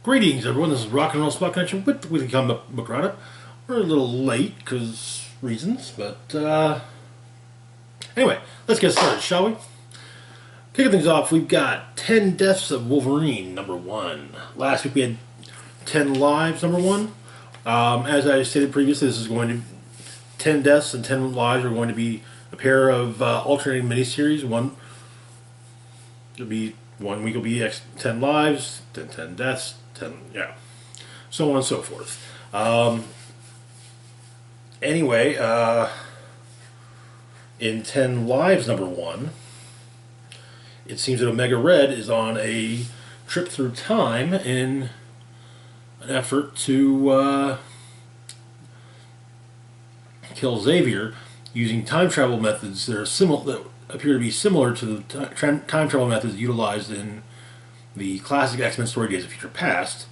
Greetings, everyone. This is Rock and Roll Spot Connection with the Weekly Comic Book Roundup. We're a little late because reasons, but anyway, let's get started, shall we? Kicking things off, we've got 10 Deaths of Wolverine, number 1. Last week we had 10 Lives, number 1. As I stated previously, this is going to 10 Deaths and 10 Lives are going to be a pair of alternating miniseries. One week will be 10 Lives, then 10 Deaths, 10, yeah, so on and so forth. Anyway, in 10 Lives number 1, it seems that Omega Red is on a trip through time in an effort to kill Xavier using time travel methods that appear to be similar to the time travel methods utilized in the classic X-Men story Days of Future Past.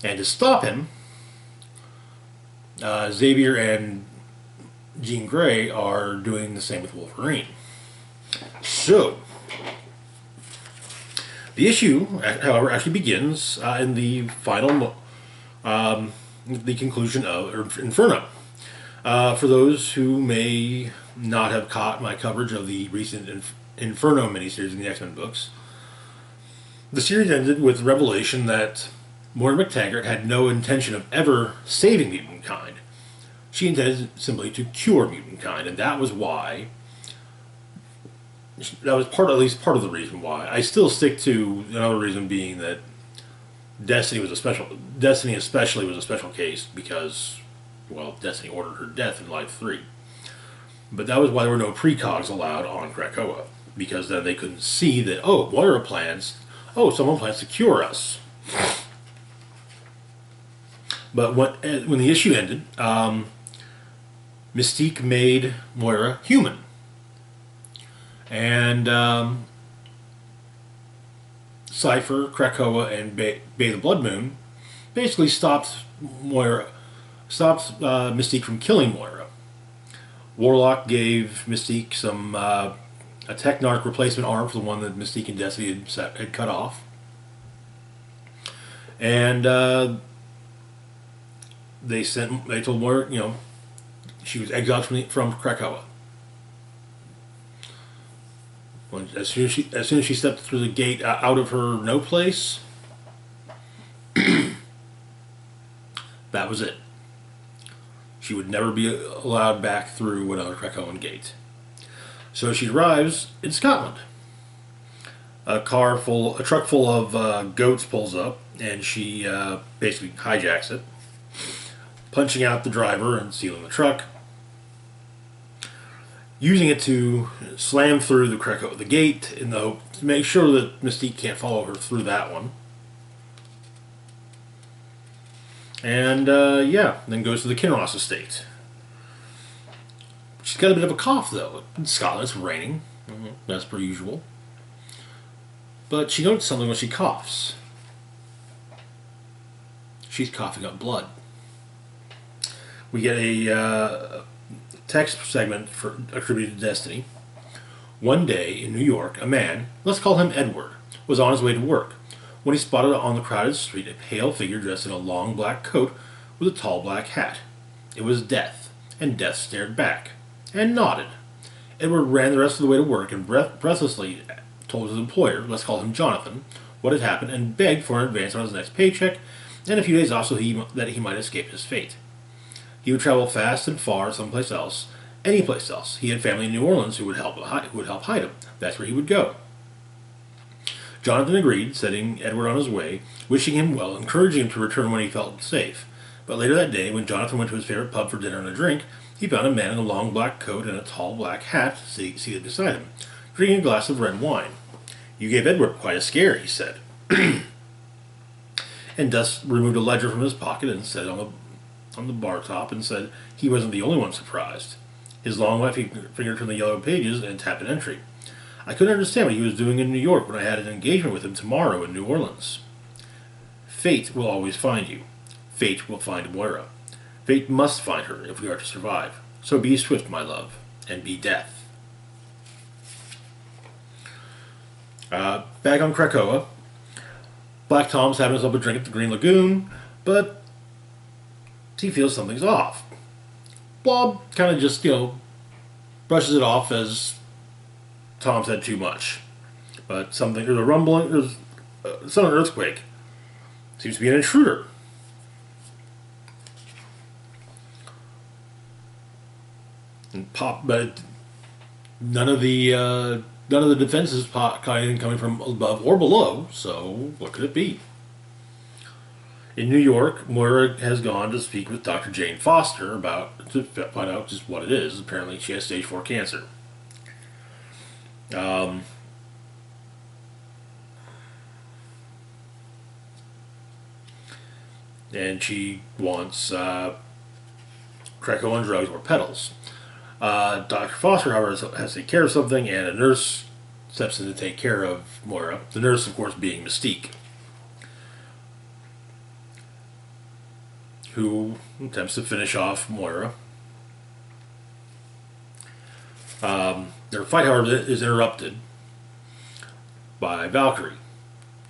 And to stop him, Xavier and Jean Grey are doing the same with Wolverine. So, the issue, however, actually begins in the final, the conclusion of Inferno. For those who may not have caught my coverage of the recent Inferno miniseries in the X-Men books, the series ended with the revelation that Moira McTaggart had no intention of ever saving mutant kind. She intended simply to cure mutant kind, and that was why. That was at least part of the reason why. I still stick to another reason being that Destiny especially was a special case because, well, Destiny ordered her death in Life 3. But that was why there were no precogs allowed on Krakoa, because then they couldn't see that, someone plans to cure us. But when the issue ended, Mystique made Moira human. And Cypher, Krakoa, and Bay the Blood Moon basically stopped Mystique from killing Moira. Warlock gave Mystique a Technarch replacement arm for the one that Mystique and Destiny had cut off. And they told Moira, she was exiled from Krakoa. As soon as she stepped through the gate out of her no place, that was it. She would never be allowed back through another Krakoan gate. So she arrives in Scotland. A truck full of goats pulls up, and she basically hijacks it, punching out the driver and stealing the truck, using it to slam through the gate in the hope to make sure that Mystique can't follow her through that one. And then goes to the Kinross estate. She's got a bit of a cough, though. In Scotland, it's raining. That's per usual. But she noticed something when she coughs. She's coughing up blood. We get a text segment attributed to Destiny. One day in New York, a man, let's call him Edward, was on his way to work when he spotted on the crowded street a pale figure dressed in a long black coat with a tall black hat. It was Death, and Death stared back and nodded. Edward ran the rest of the way to work and breathlessly told his employer, let's call him Jonathan, what had happened and begged for an advance on his next paycheck and a few days off that he might escape his fate. He would travel fast and far someplace else, any place else. He had family in New Orleans who would help hide him. That's where he would go. Jonathan agreed, setting Edward on his way, wishing him well, encouraging him to return when he felt safe. But later that day, when Jonathan went to his favorite pub for dinner and a drink, he found a man in a long black coat and a tall black hat seated beside him, drinking a glass of red wine. You gave Edward quite a scare, he said. And Dust removed a ledger from his pocket and set it on the bar top and said he wasn't the only one surprised. His long white finger turned the yellow pages and tapped an entry. I couldn't understand what he was doing in New York when I had an engagement with him tomorrow in New Orleans. Fate will always find you. Fate will find Moira. Fate must find her if we are to survive. So be swift, my love, and be death. Back on Krakoa, Black Tom's having himself a drink at the Green Lagoon, but he feels something's off. Blob kind of just, brushes it off as Tom said too much. But there's a rumbling, there's an earthquake. Seems to be an intruder. But none of the defenses caught anything coming from above or below. So what could it be? In New York, Moira has gone to speak with Dr. Jane Foster to find out just what it is. Apparently, she has stage 4 cancer. And she wants Krakoa and drugs or pedals. Dr. Foster, however, has to take care of something, and a nurse steps in to take care of Moira. The nurse, of course, being Mystique, who attempts to finish off Moira. Their fight, however, is interrupted by Valkyrie,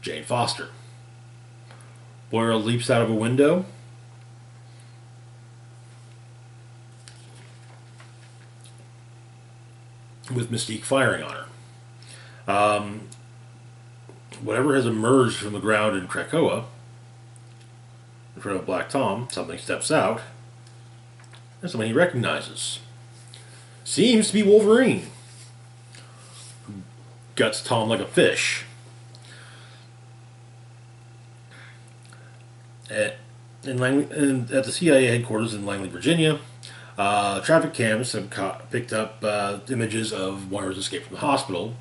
Jane Foster. Moira leaps out of a window. With Mystique firing on her. Whatever has emerged from the ground in Krakoa, in front of Black Tom, something steps out, and somebody he recognizes. Seems to be Wolverine. Guts Tom like a fish. At the CIA headquarters in Langley, Virginia, traffic cams have picked up images of Moira's escape from the hospital.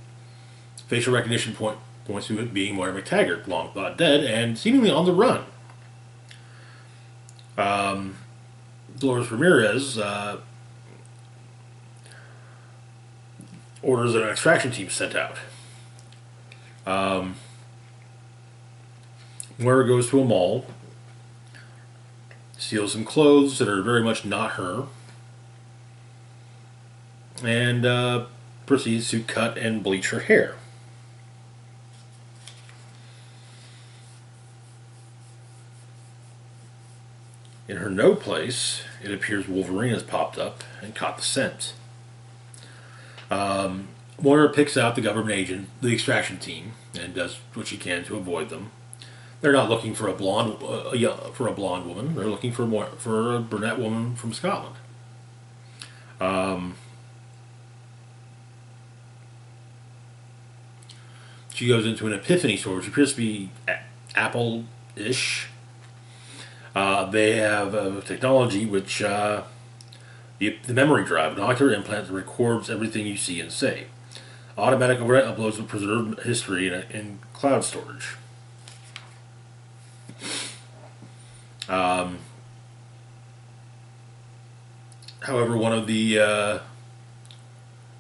Facial recognition points to it being Moira McTaggart, long thought dead and seemingly on the run. Dolores Ramirez orders an extraction team sent out. Moira goes to a mall, steals some clothes that are very much not her, and proceeds to cut and bleach her hair. In her no place, it appears Wolverine has popped up and caught the scent. Moira picks out the government agent, the extraction team, and does what she can to avoid them. They're not looking for a blonde woman. They're looking for a brunette woman from Scotland. She goes into an Epiphany store, which appears to be Apple-ish. They have technology which the memory drive, an ocular implant that records everything you see and say. Automatic overnight uploads will preserve history in cloud storage. However, one of the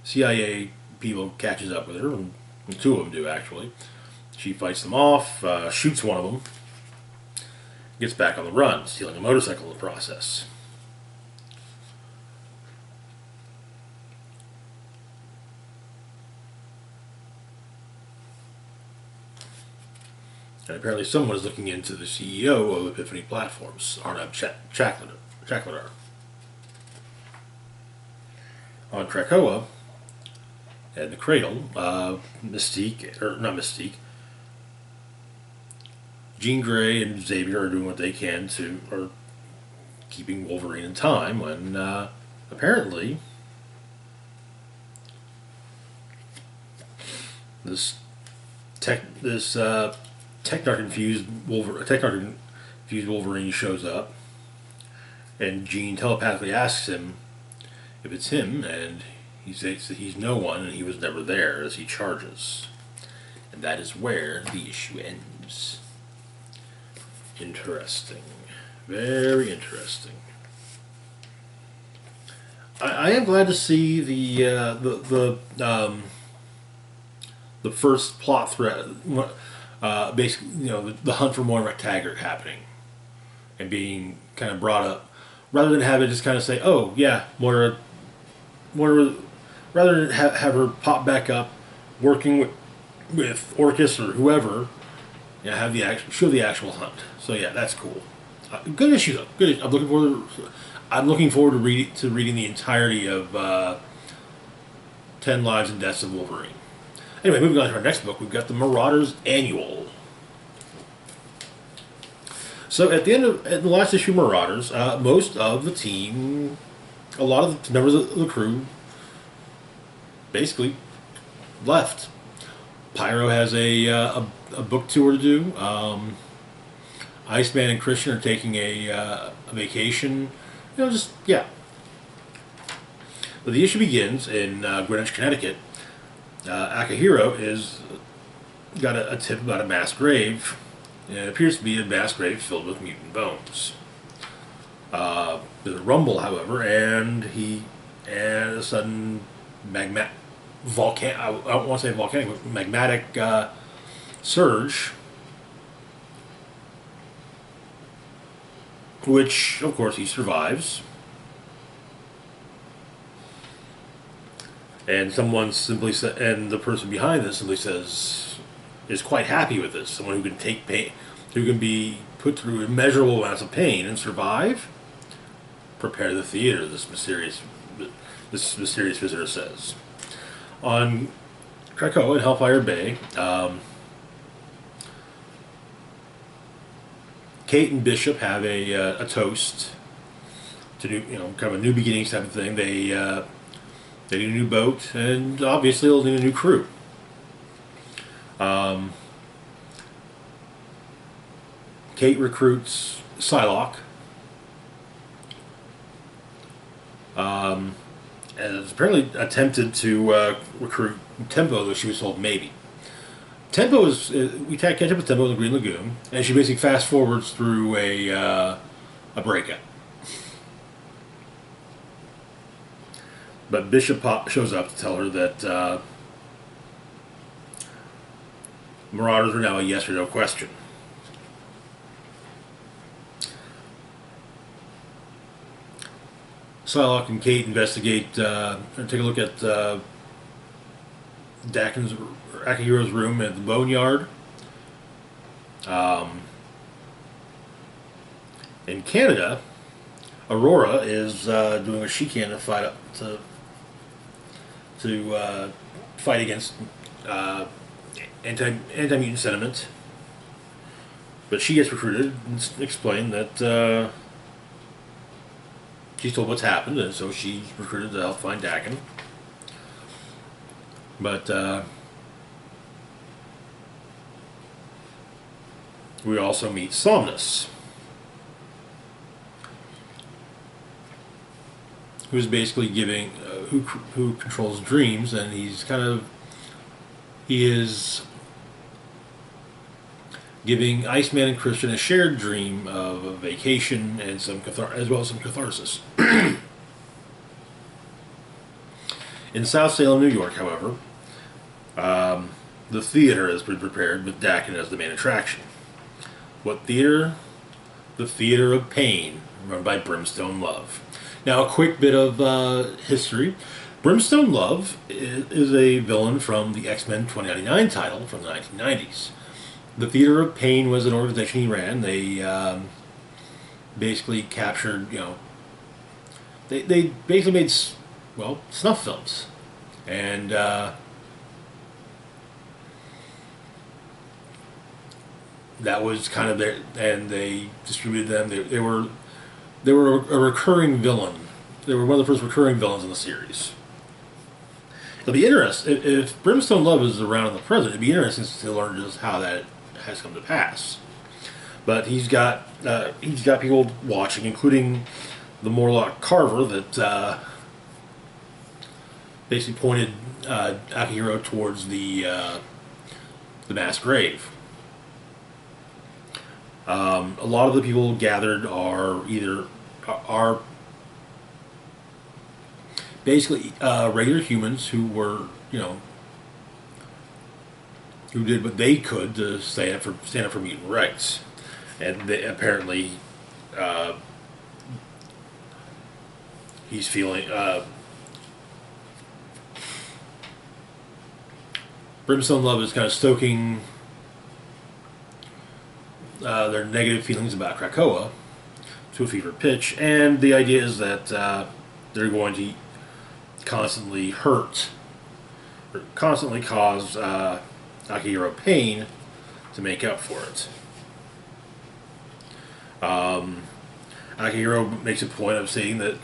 CIA people catches up with her, and two of them do actually. She fights them off, shoots one of them, gets back on the run, stealing a motorcycle in the process. And apparently someone is looking into the CEO of Epiphany Platforms, Arnav Chakladar. On Krakoa, and the Cradle, Jean Grey and Xavier are doing what they can are keeping Wolverine in time when apparently this Technarch-infused Wolverine shows up, and Jean telepathically asks him if it's him, and he says that he's no one and he was never there as he charges. And that is where the issue ends. Interesting. Very interesting. I am glad to see the first plot thread, basically, the hunt for Moira McTaggart happening and being kind of brought up, rather than have it just kind of say, oh yeah, Moira, rather than have her pop back up working with Orcus or whoever Yeah, have the show the actual hunt. So yeah, that's cool. Good issue though. Good. I'm looking forward. I'm looking forward to reading the entirety of 10 Lives and Deaths of Wolverine. Anyway, moving on to our next book, we've got the Marauders Annual. So at the last issue of Marauders, most of the team, a lot of the members of the crew, basically left. Pyro has a book tour to do. Iceman and Christian are taking a vacation. You know, just yeah. But the issue begins in Greenwich, Connecticut. Akihiro is got a tip about a mass grave. It appears to be a mass grave filled with mutant bones. There's a rumble, however, and a sudden I don't want to say volcanic, but magmatic surge, which of course he survives. And someone simply and the person behind this simply says, is quite happy with this. Someone who can take pain, who can be put through immeasurable amounts of pain and survive. Prepare the theater. This mysterious visitor says. On Krakoa and Hellfire Bay, Kate and Bishop have a toast to do, kind of a new beginnings type of thing. They need a new boat, and obviously they'll need a new crew. Kate recruits Psylocke. And has apparently attempted to recruit Tempo, though she was told maybe. Tempo is we catch up with Tempo in the Green Lagoon, and she basically fast forwards through a breakup. But Bishop shows up to tell her that Marauders are now a yes or no question. Psylocke and Kate investigate and take a look at Akihiro's room at the Boneyard. In Canada, Aurora is doing what she can to fight against anti-mutant sentiment, but she gets recruited and explained that she's told what's happened, and so she's recruited to help find Dakin. But we also meet Somnus, who's basically giving who controls dreams, and he is giving Iceman and Christian a shared dream of a vacation and as well as some catharsis. In South Salem, New York, however, the theater has been prepared with Dakin as the main attraction. What theater? The Theater of Pain, run by Brimstone Love. Now, a quick bit of history. Brimstone Love is a villain from the XMen 2099 title from the 1990s. The Theater of Pain was an organization he ran. They basically captured, they basically made, snuff films. And that was kind of their, and they distributed them. They were a recurring villain. They were one of the first recurring villains in the series. It'll be interesting if Brimstone Love is around in the present. It'd be interesting to learn just how that has come to pass. But he's got people watching, including the Morlock Carver that basically pointed Akihiro towards the mass grave. A lot of the people gathered are basically regular humans who were, who did what they could to stand up for mutant rights, and they, apparently he's feeling Brimstone Love is kind of stoking their negative feelings about Krakoa to a fever pitch, and the idea is that they're going to constantly hurt, or constantly cause Akihiro pain to make up for it. Akihiro makes a point of saying that,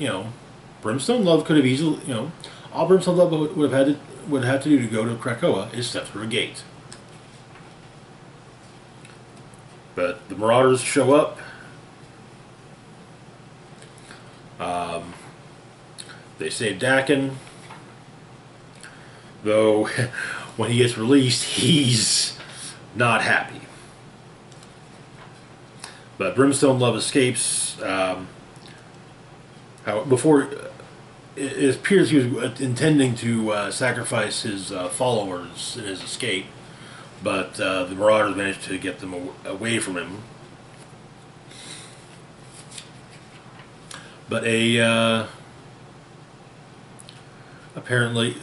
Brimstone Love could have easily, all Brimstone Love would have to do to go to Krakoa is step through a gate. But the Marauders show up. They save Dakin. Though, when he gets released, he's not happy. But Brimstone Love escapes. Before it appears he was intending to sacrifice his followers in his escape, but the Marauders managed to get them away from him. But apparently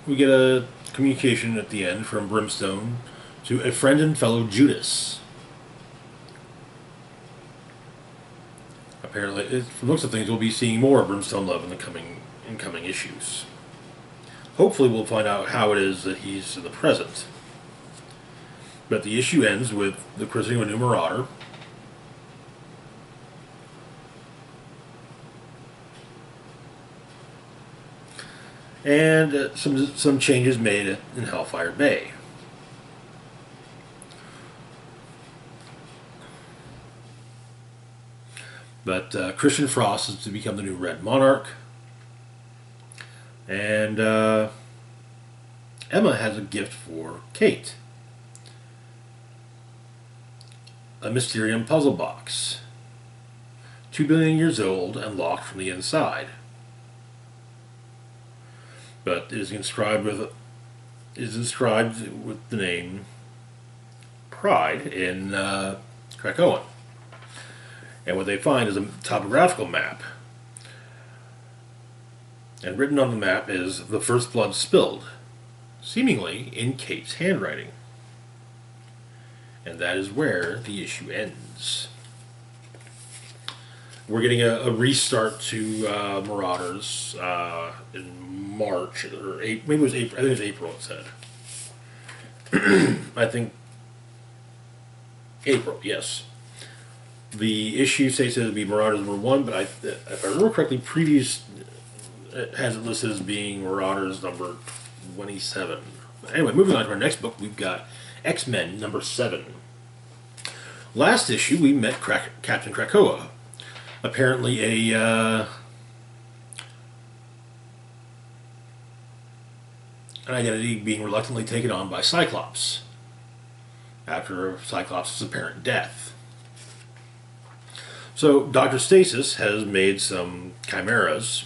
we get a communication at the end from Brimstone to a friend and fellow Judas. Apparently, from looks of things, we'll be seeing more of Brimstone Love in the incoming issues. Hopefully, we'll find out how it is that he's in the present. But the issue ends with the christening of a new Marauder. And some changes made in Hellfire Bay. But Christian Frost is to become the new Red Monarch. And Emma has a gift for Kate. A Mysterium puzzle box. 2 billion years old and locked from the inside. But it is inscribed with the name Pride in Krakoan. And what they find is a topographical map. And written on the map is "The First Blood Spilled," seemingly in Kate's handwriting. And that is where the issue ends. We're getting a restart to Marauders in March, or maybe it was April. I think it was April, it said. I think April, yes. The issue states it would be Marauders number 1, but if I remember correctly, previous it has it listed as being Marauders number 27. Anyway, moving on to our next book, we've got X-Men number 7. Last issue, we met Captain Krakoa. Apparently an identity being reluctantly taken on by Cyclops after Cyclops' apparent death. So Dr. Stasis has made some chimeras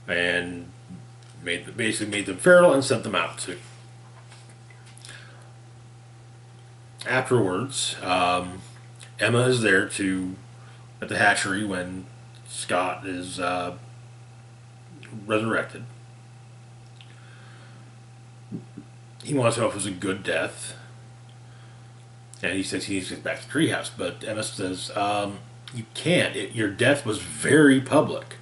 and basically made them feral and sent them out to. Afterwards, Emma is there at the hatchery when Scott is resurrected. He wants to know if it was a good death. And he says he needs to get back to the treehouse. But Emma says, you can't. Your death was very public.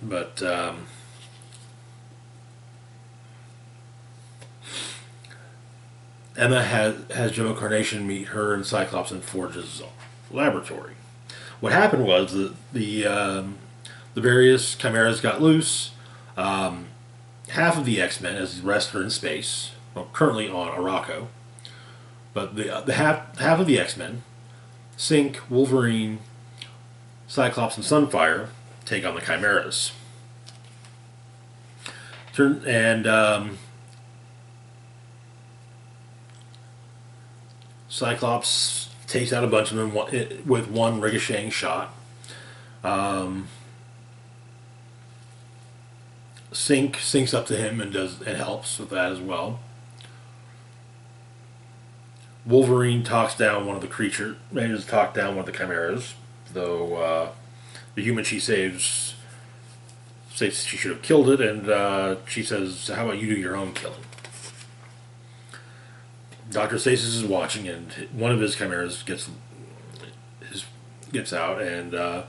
But Emma has Gemma Carnation meet her and Cyclops in Forge's laboratory. What happened was that the various chimeras got loose. Half of the X-Men, as the rest are in space, well, currently on Arakko, but the half of the X-Men, Synch, Wolverine, Cyclops, and Sunfire, take on the chimeras. Cyclops takes out a bunch of them with one ricocheting shot. Syncs up to him and helps with that as well. Wolverine talks down one of the creatures, manages to talk down one of the chimeras, though the human she says she should have killed it, and she says, "How about you do your own killing?" Dr. Stasis is watching, and one of his chimeras gets out, and it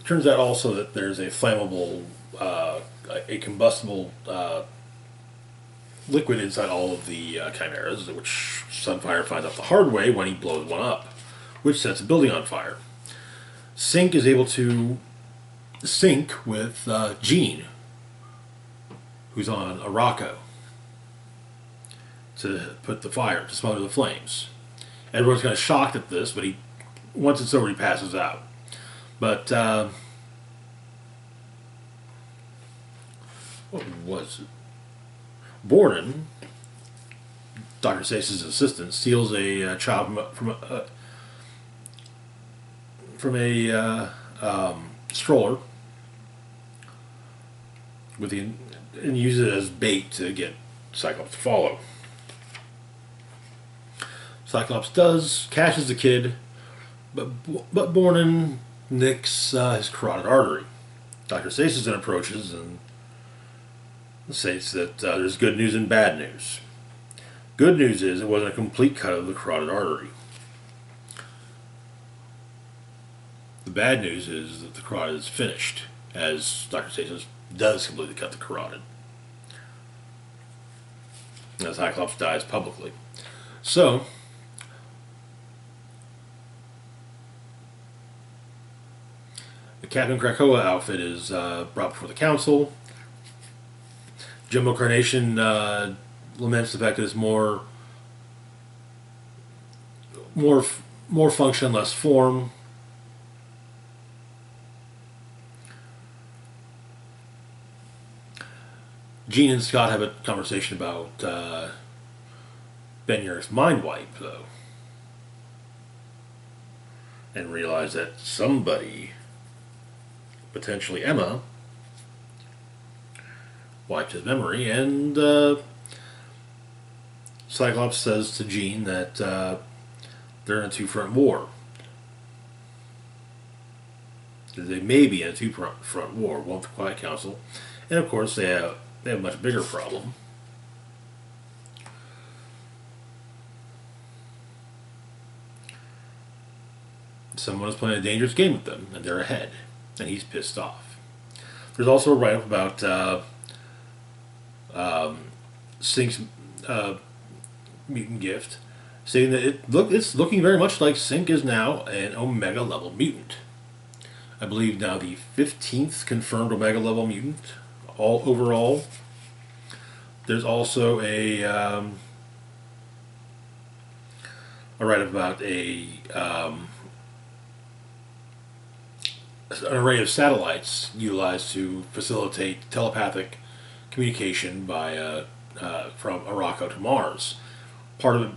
turns out also that there's a flammable, a combustible liquid inside all of the chimeras, which Sunfire finds out the hard way when he blows one up, which sets a building on fire. Sync is able to sync with Jean, who's on Arakko, to put the fire, to smother the flames. Everyone's kind of shocked at this, but once it's over, he passes out. But what was it? Borden, Dr. Stasis' assistant, steals a child from a stroller and uses it as bait to get Cyclops to follow. Cyclops catches the kid, but Borden nicks his carotid artery. Dr. Stasis then approaches and states that there's good news and bad news. Good news is it wasn't a complete cut of the carotid artery. The bad news is that the carotid is finished, as Dr. Stasis does completely cut the carotid. And Cyclops dies publicly. So, the Captain Krakoa outfit is brought before the council. Jumbo Carnation laments the fact that it's more function, less form. Jean and Scott have a conversation about Ben Urich's mind wipe, though, and realize that somebody, potentially Emma, wiped his memory, and Cyclops says to Jean that they're in a two-front war. They may be in a two-front war, one with the Quiet Council, and of course they have a much bigger problem. Someone is playing a dangerous game with them, and they're ahead, and he's pissed off. There's also a write-up about Sync's mutant gift, saying that it's looking very much like Sync is now an Omega level mutant. I believe now the 15th confirmed Omega level mutant all overall. There's also a write-up about an array of satellites utilized to facilitate telepathic communication by from Arakko to Mars. Part of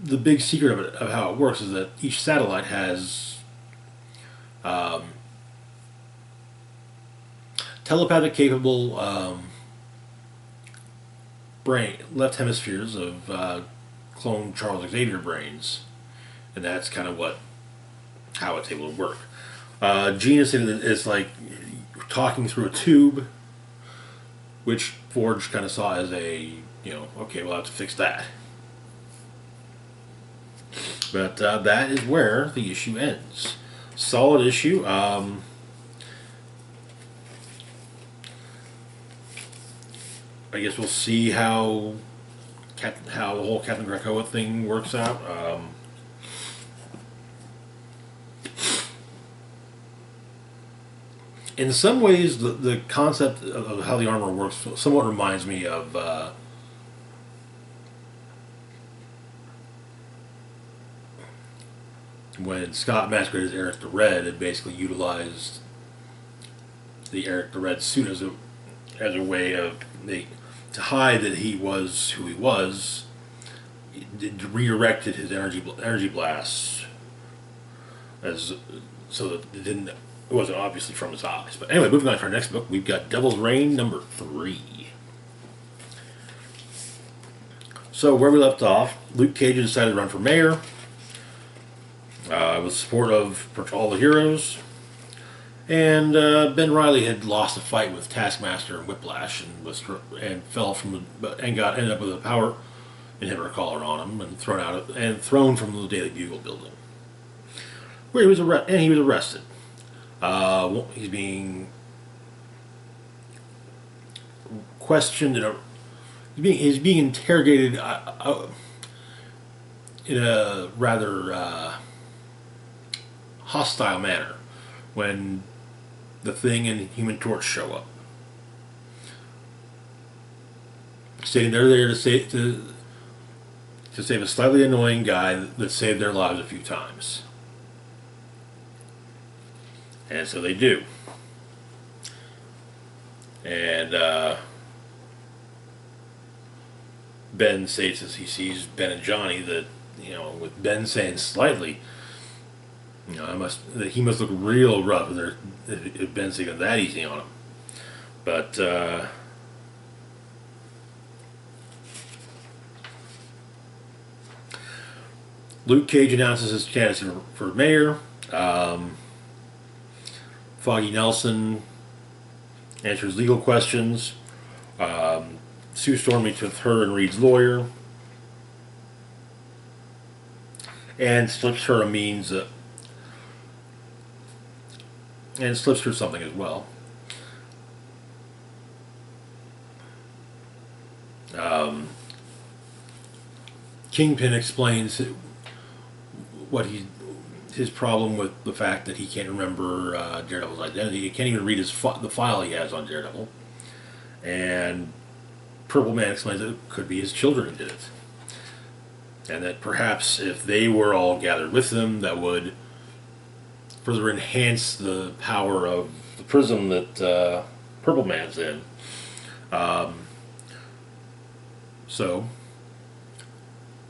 the big secret of it, of how it works, is that each satellite has telepathic capable left hemispheres of clone Charles Xavier brains, and that's kind of how it's able to work. Jean is saying that it's like talking through a tube, which Forge kind of saw as a, okay, we'll have to fix that. But that is where the issue ends. Solid issue. I guess we'll see how the whole Captain Krakoa thing works out. In some ways, the concept of how the armor works somewhat reminds me of when Scott masqueraded as Eric the Red and basically utilized the Eric the Red suit as a way of to hide that he was who he was. It redirected his energy blasts so that it wasn't obviously from his eyes. But anyway, moving on to our next book, we've got Devil's Reign number 3. So where we left off, Luke Cage decided to run for mayor with support of all the heroes, And Ben Riley had lost a fight with Taskmaster and Whiplash, and fell from ended up with a power inhibitor collar on him and thrown from the Daily Bugle building, where he was arrested. He's being questioned. He's being interrogated in a rather hostile manner when the Thing and Human Torch show up, stating they're there to save a slightly annoying guy that saved their lives a few times. And so they do. And Ben states as he sees Ben and Johnny that, with Ben saying slightly, that he must look real rough if Ben's taking that easy on him. But Luke Cage announces his candidacy for mayor. Foggy Nelson answers legal questions. Sue Storm meets with her and Reed's lawyer, and slips her something as well. Kingpin explains his problem with the fact that he can't remember Daredevil's identity. He can't even read the file he has on Daredevil. And Purple Man explains that it could be his children who did it. And that perhaps if they were all gathered with him, that would further enhance the power of the prism that Purple Man's in. So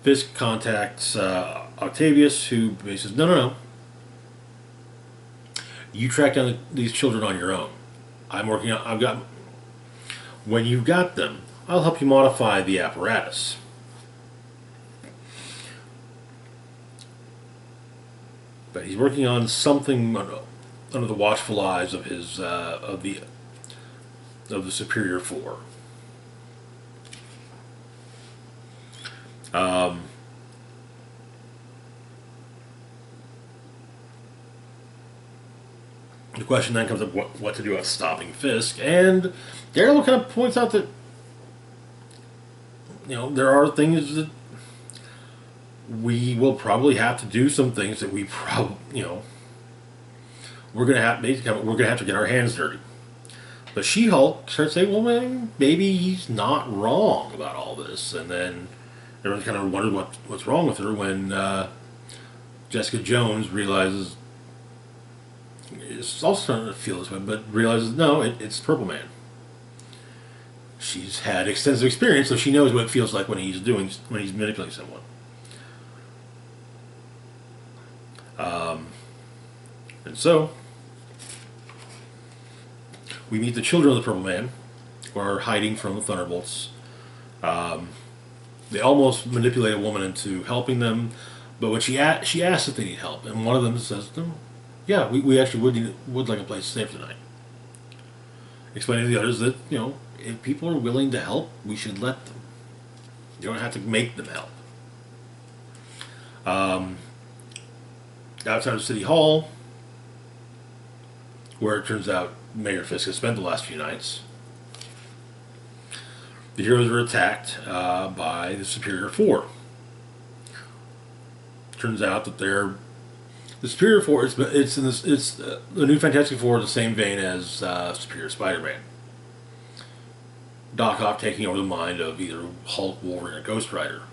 Fisk contacts Octavius, who says, no. You track down these children on your own. When you've got them, I'll help you modify the apparatus. But he's working on something under the watchful eyes of his of the Superior Four. The question then comes up what to do about stopping Fisk, and Daredevil kind of points out that there are things that we will probably have to do, some things that we're gonna have to get our hands dirty. But She-Hulk starts saying, well, man, maybe he's not wrong about all this, and then everyone kind of wondered what's wrong with her when Jessica Jones realizes, is also starting to feel this way, but realizes, no, it's Purple Man. She's had extensive experience, so she knows what it feels like when he's manipulating someone. And so we meet the children of the Purple Man, who are hiding from the Thunderbolts. They almost manipulate a woman into helping them, but when she asks if they need help, and one of them says, yeah, we actually would like a place to stay for tonight. Explaining to the others that, if people are willing to help, we should let them. You don't have to make them help. Outside of City Hall, where it turns out Mayor Fisk has spent the last few nights, the heroes are attacked by the Superior Four. Turns out that the Superior Four. It's the new Fantastic Four, the same vein as Superior Spider-Man. Doc Ock taking over the mind of either Hulk, Wolverine, or Ghost Rider,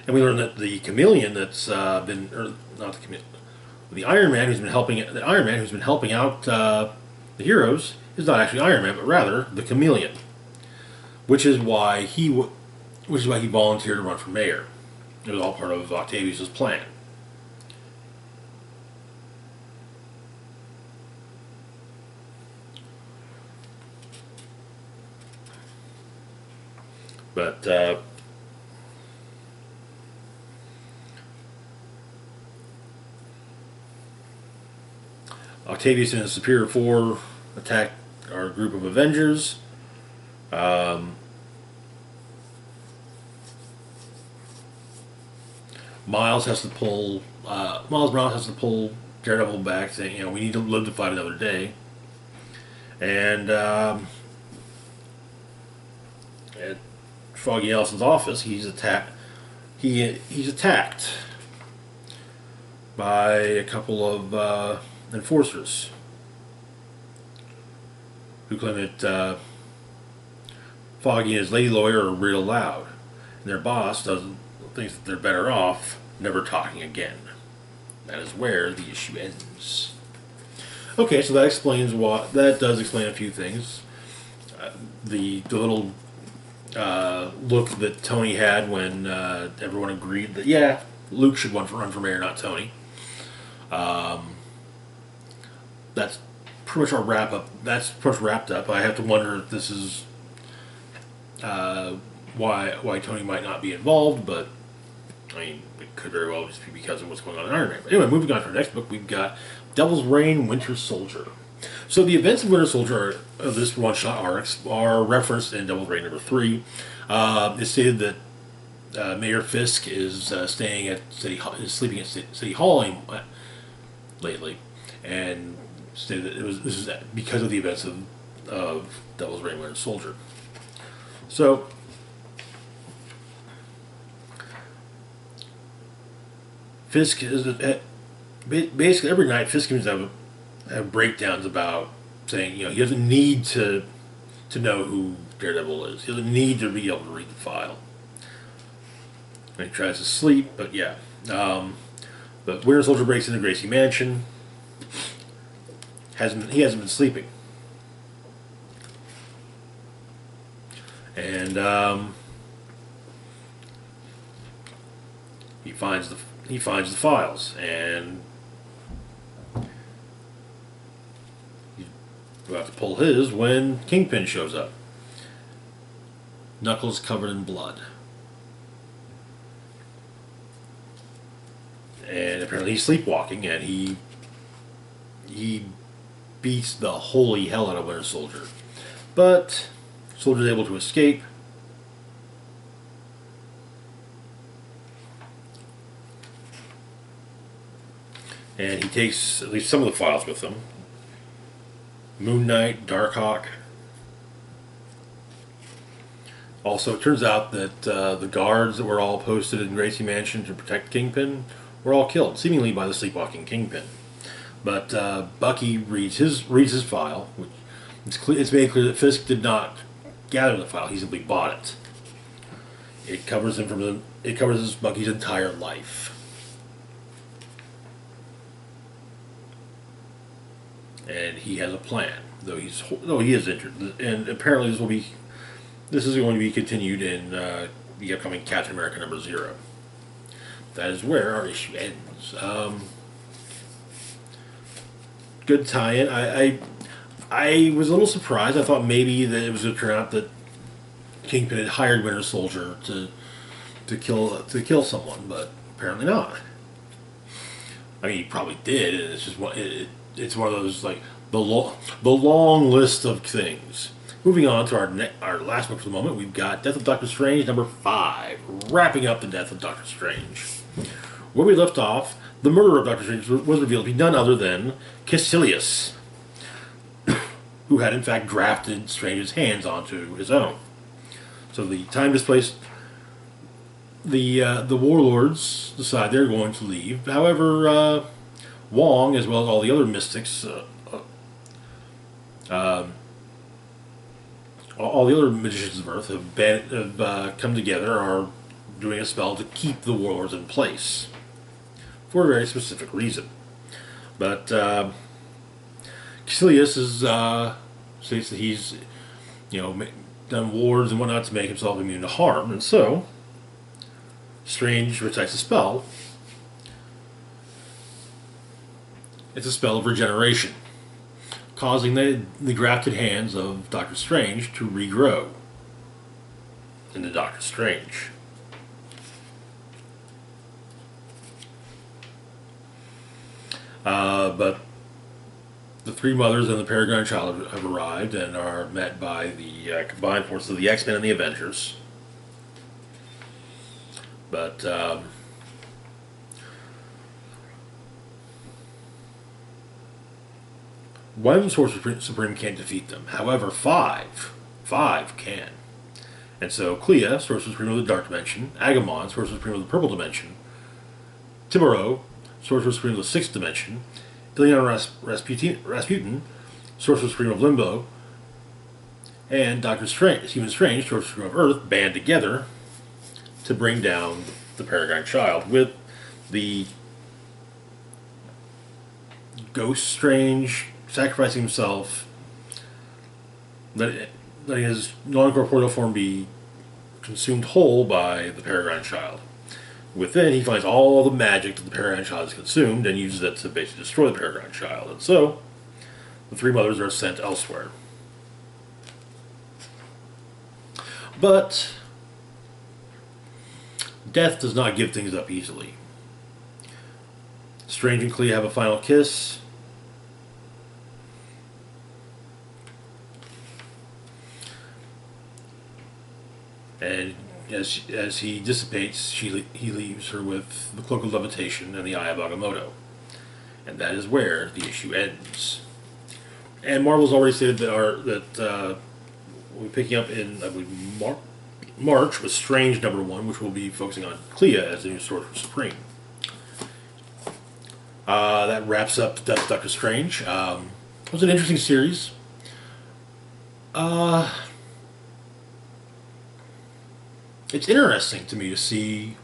and we learn that the Chameleon the Iron Man who's been helping out the heroes is not actually Iron Man, but rather the Chameleon, which is why he volunteered to run for mayor. It was all part of Octavius' plan. But Octavius and his superior four attack our group of Avengers. Miles Morales has to pull Daredevil back, saying, we need to live to fight another day. And at Foggy Nelson's office, he's attacked. He's attacked by a couple of enforcers who claim that Foggy and his lady lawyer are real loud, and their boss thinks that they're better off never talking again. That is where the issue ends. Okay, so that explains what. That does explain a few things. The little look that Tony had when everyone agreed that Luke should run for mayor, not Tony. That's pretty much our wrap up. That's pretty much wrapped up. I have to wonder if this is why Tony might not be involved, but I mean, it could very well just be because of what's going on in Iron Man. But anyway, moving on to our next book, we've got Devil's Reign, Winter Soldier. So the events of Winter Soldier of this one-shot are referenced in Devil's Reign number 3. It's stated that Mayor Fisk is sleeping at City Hall lately, and stated that this is because of the events of Devil's Reign, Winter Soldier. So Fisk is basically every night. Fisk comes to have breakdowns about saying he doesn't need to know who Daredevil is. He doesn't need to be able to read the file. And he tries to sleep, but but Winter Soldier breaks into Gracie Mansion. He hasn't been sleeping, and he finds the files, and he's about to pull his when Kingpin shows up. Knuckles covered in blood. And apparently he's sleepwalking, and he beats the holy hell out of Winter Soldier. But Soldier's able to escape. And he takes at least some of the files with him. Moon Knight, Darkhawk. Also, it turns out that the guards that were all posted in Gracie Mansion to protect Kingpin were all killed, seemingly by the sleepwalking Kingpin. But Bucky reads his file. Which it's made clear that Fisk did not gather the file; he simply bought it. It covers Bucky's entire life. And he has a plan, though he is injured, and apparently this is going to be continued in the upcoming Captain America number 0. That is where our issue ends. Good tie-in. I was a little surprised. I thought maybe that it was going to turn out that Kingpin had hired Winter Soldier to kill someone, but apparently not. I mean, he probably did, and it's just it's one of those, like, the long list of things. Moving on to our last book for the moment, we've got Death of Doctor Strange, number 5, wrapping up the Death of Doctor Strange. Where we left off, the murder of Doctor Strange was revealed to be none other than Caecilius, who had in fact drafted Strange's hands onto his own. So the time-displaced, the warlords decide they're going to leave. However, Wong, as well as all the other mystics, all the other magicians of Earth have come together, are doing a spell to keep the warlords in place for a very specific reason. But Caecilius states that he's done wards and whatnot to make himself immune to harm, and so Strange recites a spell. It's a spell of regeneration, causing the grafted hands of Doctor Strange to regrow into Doctor Strange. But The three mothers and the Peregrine child have arrived and are met by the combined forces of the X-Men and the Avengers. But one of the Sorcerer Supreme can't defeat them. However, five can. And so Clea, Sorcerer Supreme of the Dark Dimension, Agamon, Sorcerer Supreme of the Purple Dimension, Timuro, Sorcerer Supreme of the Sixth Dimension, Ileana Rasputin, Sorcerer Supreme of Limbo, and Doctor Strange, Stephen Strange, Sorcerer Supreme of Earth, band together to bring down the Peregrine Child, with the Ghost Strange sacrificing himself, letting his non-corporeal form be consumed whole by the Peregrine Child. Within, he finds all the magic that the Peregrine Child has consumed and uses it to basically destroy the Peregrine Child. And so, the three mothers are sent elsewhere. But death does not give things up easily. Strange and Clea have a final kiss. And as he dissipates, he leaves her with the Cloak of Levitation and the Eye of Agamotto. And that is where the issue ends. And Marvel's already stated that we'll be picking up in, I believe, March with Strange #1, which will be focusing on Clea as the new Sorcerer Supreme. That wraps up Deaths of Doctor Strange. It was an interesting series. It's interesting to me to see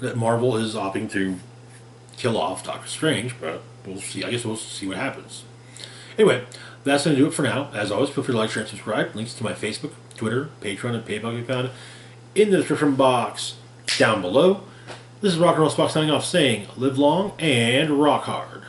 that Marvel is opting to kill off Doctor Strange, but we'll see. I guess we'll see what happens. Anyway, that's going to do it for now. As always, feel free to like, share, and subscribe. Links to my Facebook, Twitter, Patreon, and PayPal can be found in the description box down below. This is Rock and Roll Spock signing off, saying live long and rock hard.